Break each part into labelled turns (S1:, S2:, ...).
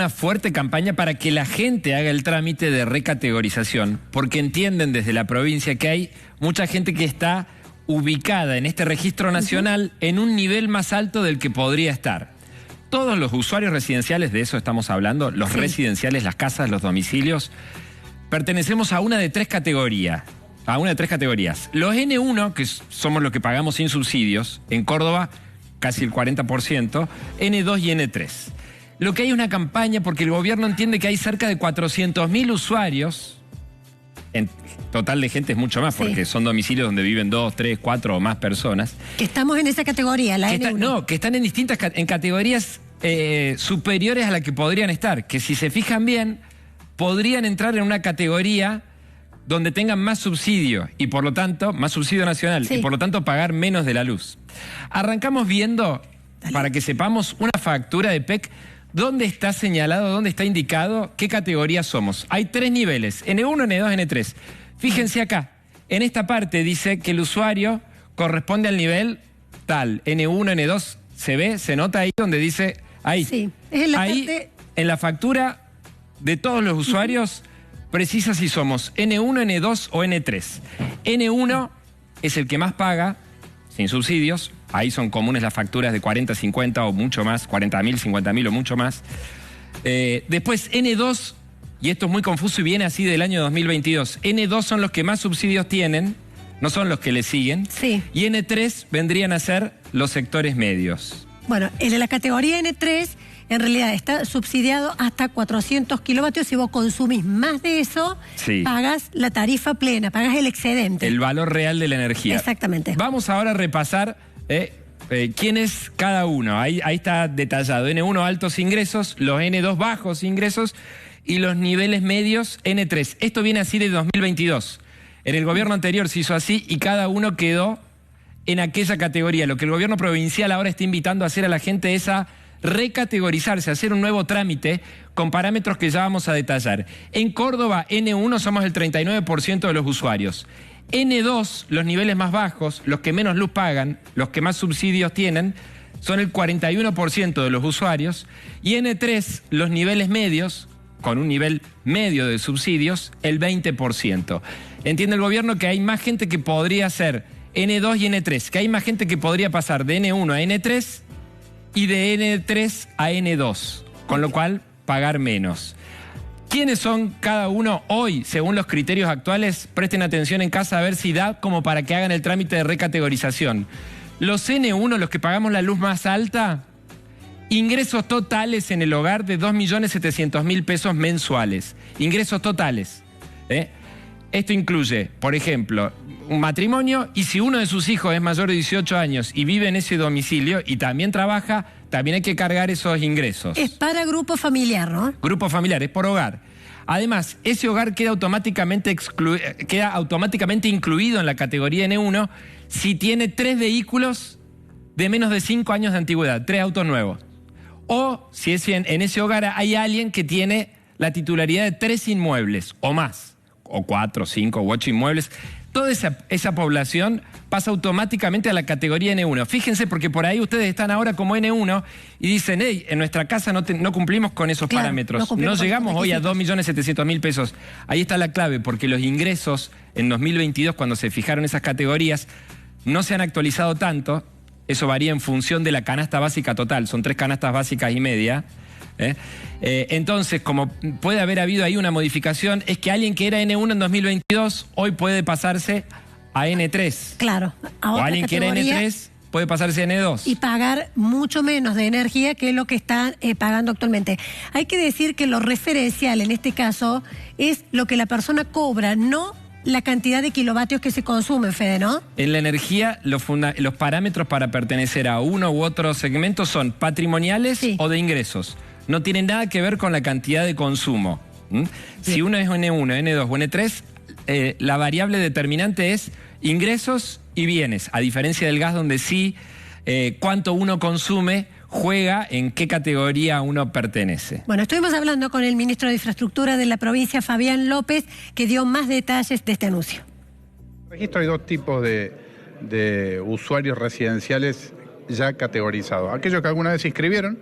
S1: una fuerte campaña para que la gente haga el trámite de recategorización, porque entienden desde la provincia que hay mucha gente que está ubicada en este registro nacional en un nivel más alto del que podría estar. Todos los usuarios residenciales, de eso estamos hablando, los residenciales, las casas, los domicilios, pertenecemos a una de tres categorías. Los N1, que somos los que pagamos sin subsidios, en Córdoba casi el 40%, N2 y N3. Lo que hay es una campaña porque el gobierno entiende que hay cerca de 400.000 usuarios, en total de gente es mucho más, porque son domicilios donde viven 2, 3, 4 o más personas. Que estamos en esa categoría, la N1. Que están en distintas categorías superiores a la que podrían estar, que si se fijan bien, podrían entrar en una categoría donde tengan más subsidio y por lo tanto, más subsidio nacional y por lo tanto pagar menos de la luz. Arrancamos viendo, para que sepamos, una factura de PEC, dónde está señalado, dónde está indicado qué categoría somos. Hay tres niveles, N1, N2, N3. Fíjense acá, en esta parte dice que el usuario corresponde al nivel tal, N1, N2, se ve, se nota ahí donde dice, ahí. Sí, es en la parte... En la factura de todos los usuarios precisa si somos N1, N2 o N3. N1 es el que más paga, sin subsidios. Ahí son comunes las facturas de 40, 50 o mucho más, 40.000, 50.000 o mucho más. Después N2, y esto es muy confuso y viene así del año 2022, N2 son los que más subsidios tienen, no son los que le siguen. Sí. Y N3 vendrían a ser los sectores medios. Bueno, el de la categoría N3 en realidad está subsidiado hasta 400 kilovatios. Si vos consumís más de eso, pagas la tarifa plena, pagas el excedente. El valor real de la energía. Exactamente. Vamos ahora a repasar quién es cada uno. Ahí está detallado. N1 altos ingresos, los N2 bajos ingresos y los niveles medios N3. Esto viene así de 2022. En el gobierno anterior se hizo así y cada uno quedó en aquella categoría. Lo que el gobierno provincial ahora está invitando a hacer a la gente es a recategorizarse, hacer un nuevo trámite con parámetros que ya vamos a detallar. En Córdoba, N1 somos el 39% de los usuarios. N2, los niveles más bajos, los que menos luz pagan, los que más subsidios tienen, son el 41% de los usuarios. Y N3, los niveles medios, con un nivel medio de subsidios, el 20%. Entiende el gobierno que hay más gente que podría ser N2 y N3, que hay más gente que podría pasar de N1 a N3 y de N3 a N2, con lo cual pagar menos. ¿Quiénes son cada uno hoy, según los criterios actuales? Presten atención en casa a ver si da como para que hagan el trámite de recategorización. Los N1, los que pagamos la luz más alta, ingresos totales en el hogar de 2.700.000 pesos mensuales. Ingresos totales. Esto incluye, por ejemplo, un matrimonio y si uno de sus hijos es mayor de 18 años y vive en ese domicilio y también trabaja, también hay que cargar esos ingresos. Es para grupo familiar, ¿no? Grupo familiar, es por hogar. Además, ese hogar queda automáticamente incluido en la categoría N1 si tiene 3 vehículos de menos de 5 años de antigüedad, 3 autos nuevos. O si en ese hogar hay alguien que tiene la titularidad de 3 inmuebles o más, o 4, 5 u 8 inmuebles. Toda esa población pasa automáticamente a la categoría N1. Fíjense, porque por ahí ustedes están ahora como N1 y dicen, hey, en nuestra casa no cumplimos con esos parámetros. No llegamos hoy a 2.700.000 pesos. Ahí está la clave, porque los ingresos en 2022, cuando se fijaron esas categorías, no se han actualizado tanto. Eso varía en función de la canasta básica total. Son 3 canastas básicas y media. Entonces, como puede haber habido ahí una modificación, es que alguien que era N1 en 2022 hoy puede pasarse a N3. Claro. O alguien que era N3 puede pasarse a N2. Y pagar mucho menos de energía que lo que están pagando actualmente. Hay que decir que lo referencial en este caso es lo que la persona cobra, no la cantidad de kilovatios que se consume, Fede, ¿no? En la energía, los parámetros para pertenecer a uno u otro segmento son patrimoniales o de ingresos. No tiene nada que ver con la cantidad de consumo. Si uno es N1, N2 o N3, la variable determinante es ingresos y bienes, a diferencia del gas donde sí cuánto uno consume juega en qué categoría uno pertenece. Bueno, estuvimos hablando con el ministro de Infraestructura de la provincia, Fabián López, que dio más detalles de este anuncio.
S2: En el registro hay 2 tipos de usuarios residenciales ya categorizados. Aquellos que alguna vez se inscribieron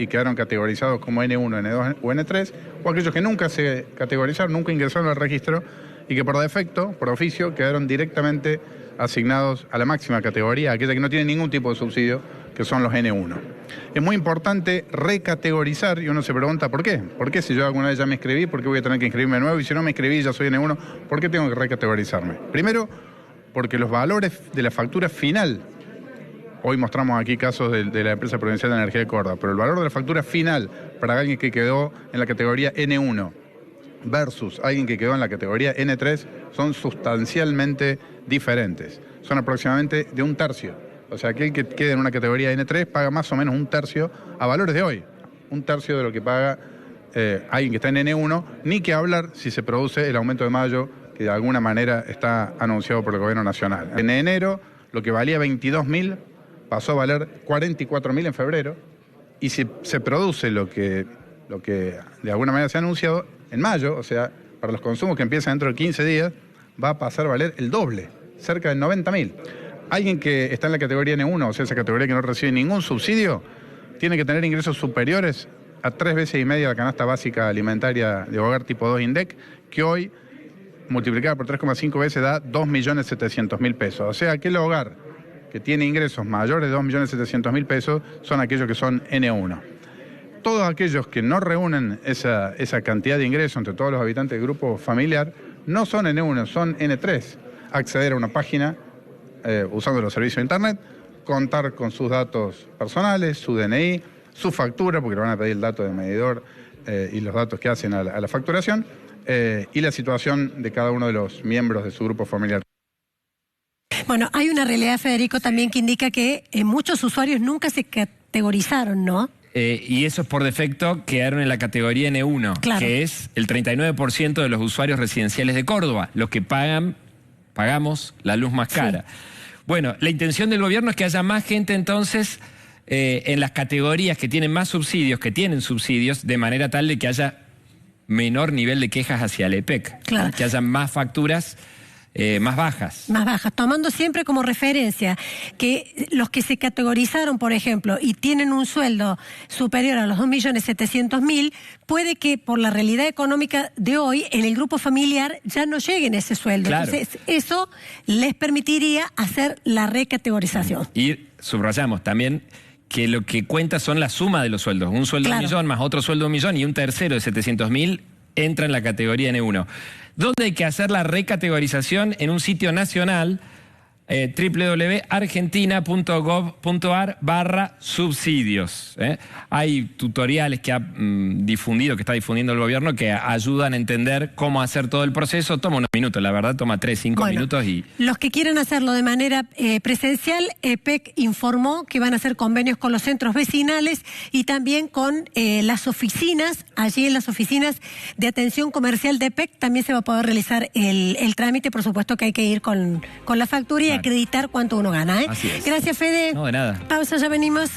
S2: y quedaron categorizados como N1, N2 o N3, o aquellos que nunca se categorizaron, nunca ingresaron al registro y que por defecto, por oficio, quedaron directamente asignados a la máxima categoría, aquella que no tiene ningún tipo de subsidio, que son los N1. Es muy importante recategorizar y uno se pregunta ¿por qué? ¿Por qué si yo alguna vez ya me inscribí? ¿Por qué voy a tener que inscribirme de nuevo? Y si no me inscribí ya soy N1, ¿por qué tengo que recategorizarme? Primero, porque los valores de la factura final, hoy mostramos aquí casos de la Empresa Provincial de Energía de Córdoba, pero el valor de la factura final para alguien que quedó en la categoría N1 versus alguien que quedó en la categoría N3 son sustancialmente diferentes. Son aproximadamente de un tercio. O sea, aquel que quede en una categoría N3 paga más o menos un tercio a valores de hoy. Un tercio de lo que paga alguien que está en N1, ni que hablar si se produce el aumento de mayo, que de alguna manera está anunciado por el Gobierno Nacional. En enero, lo que valía 22.000 pasó a valer 44.000 en febrero, y si se produce lo que de alguna manera se ha anunciado, en mayo, o sea, para los consumos que empiezan dentro de 15 días, va a pasar a valer el doble, cerca de 90.000. Alguien que está en la categoría N1, o sea, esa categoría que no recibe ningún subsidio, tiene que tener ingresos superiores a 3,5 veces la canasta básica alimentaria de hogar tipo 2 INDEC, que hoy, multiplicada por 3,5 veces, da 2.700.000 pesos. O sea, aquel hogar que tiene ingresos mayores de 2.700.000 pesos son aquellos que son N1. Todos aquellos que no reúnen esa cantidad de ingresos entre todos los habitantes del grupo familiar no son N1, son N3. Acceder a una página usando los servicios de Internet, contar con sus datos personales, su DNI, su factura, porque le van a pedir el dato del medidor y los datos que hacen a la facturación, y la situación de cada uno de los miembros de su grupo familiar.
S3: Bueno, hay una realidad, Federico, también que indica que muchos usuarios nunca se categorizaron, ¿no?
S1: Y esos por defecto quedaron en la categoría N1, claro, que es el 39% de los usuarios residenciales de Córdoba, los que pagamos la luz más cara. Sí. Bueno, la intención del gobierno es que haya más gente entonces en las categorías que tienen más subsidios, que tienen subsidios, de manera tal de que haya menor nivel de quejas hacia el EPEC, claro, que haya más facturas más bajas.
S3: Más bajas, tomando siempre como referencia que los que se categorizaron, por ejemplo, y tienen un sueldo superior a los 2.700.000, puede que por la realidad económica de hoy, en el grupo familiar ya no lleguen a ese sueldo. Claro. Entonces, eso les permitiría hacer la recategorización.
S1: Y subrayamos también que lo que cuenta son la suma de los sueldos. Un sueldo de 1.000.000 más otro sueldo de 1.000.000 y un tercero de 700.000 entra en la categoría N1. ¿Dónde hay que hacer la recategorización? En un sitio nacional, www.argentina.gov.ar/subsidios. Hay tutoriales que está difundiendo el gobierno que ayudan a entender cómo hacer todo el proceso. Toma unos minutos, la verdad, toma 3-5 minutos. Y
S3: los que quieran hacerlo de manera presencial, EPEC informó que van a hacer convenios con los centros vecinales y también con las oficinas. Allí en las oficinas de atención comercial de EPEC también se va a poder realizar el trámite. Por supuesto que hay que ir con la factura y acreditar cuánto uno gana.
S1: Así es.
S3: Gracias, Fede.
S1: No, de nada.
S3: Pausa, ya venimos.